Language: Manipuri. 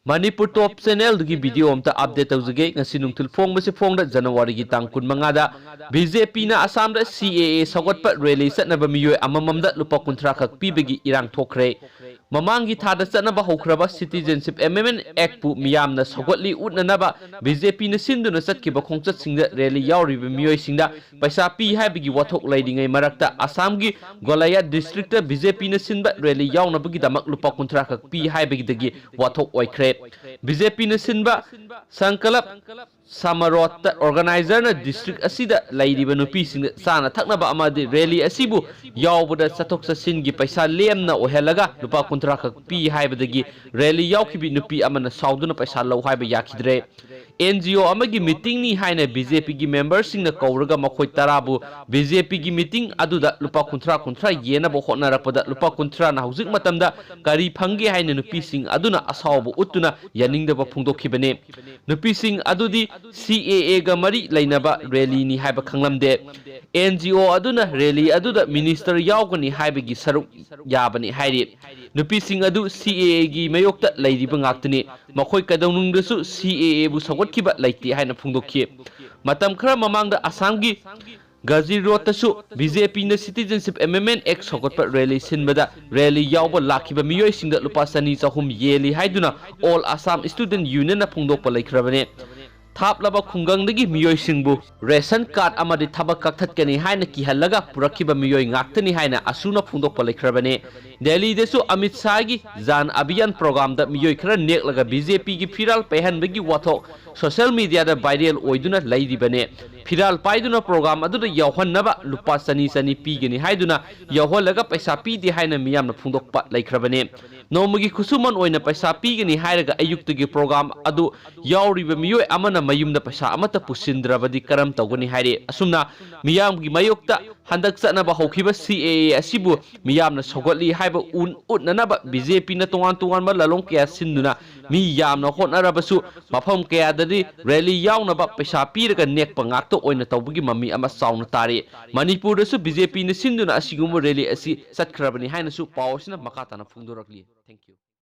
Manipur Top Channel की वीडियो अमता अपडेट तौजगे ngasi nungthil phongba se phongda January gi tang 15 da BJP na Assam da CAA sawatpa rally satnaba miyoi amamamda lupa 30 khak pibagi irang thokre mamangi thada satnaba hokraba citizenship amendment act pu miyamna sawatli utnanaba BJP na sinduna satkiba khongchat singda rally yauriba miyoi singda paisa pi haibagi wathok laidingai marakta Assam gi Golaya district da BJP na sinba rally yaunabagi damak lupa 30 khak pi haibagi dagi wathok oikhre BJP na sinba Sankalap Samarot organizer na district asida lairiba nupi sing sana thaknaba amadi rally asibu yawbada sathok sasin gi paisa lemna ohelaga lupa 30 khak pi haibadagi rally yawkibi nupi amana sauduna paisa law haiba yakhidre NGO amagi meeting ni haina BJP gi members sing na kawraga makhoi tarabu BJP gi meeting aduda lupa 30 yena bo hotna rapada lupa 30 na hauzik matamda kari phangi haina nupi sing aduna asawbu utuna yaningdaba phungdokhibane nupi sing adudi CAA ga mari lainaba rally ni haiba khanglamde NGO aduna rally aduda minister yawgani haibagi saruk yabani hairi nupi sing adu CAA gi mayokta lairiba ngaktani makhoi kadawnungdasu CAA bu sawatkiba laiti haina phungdokhi matam khara mamangda Assam gi Gazi Rotasu BJP na Citizenship Amendment Act sokotpa rally sinbada rally yawba lakhiba miyoi singda lupa sani chahum yeli haiduna All Assam Student Union na phungdokpa laikhrabane Thap laba khungangdagi miyoi singbu ration card amadi thabak kakthatkani haina kihallaga purakhiba miyoi ngaktani haina asuna phungdokpa laikhrabane Delhi desu Amit Shah gi Jan Abhiyan program da miyoi khara neklaga BJP gi firal pehanbagi wathok social media da viral oiduna lairibane firal paiduna program aduda yawhannaba lupa sani pigani haiduna yawholaga paisa pidi haina miyamna phungdokpa laikhrabane nomagi khusuman oina paisa pigani hairaga ayuktagi program adu yawriba miyoi amana mayumda paisa amata pusindrabadi karam tawgani haire asumna miyamgi mayokta handak satnaba hokhiba CAA asibu miyamna sogotli haiba utnanaba BJP na tongan ma lalong kya sinduna mi yamna hotnarabasu mafam kya dadi rally yawnaba paisa piraga nekpa ngakto oina tawbagi mami ama sauna tari Manipur dasu BJP na sinduna asiguma rally asi satkrabani haina su pawsina makatana phungdorakli thank you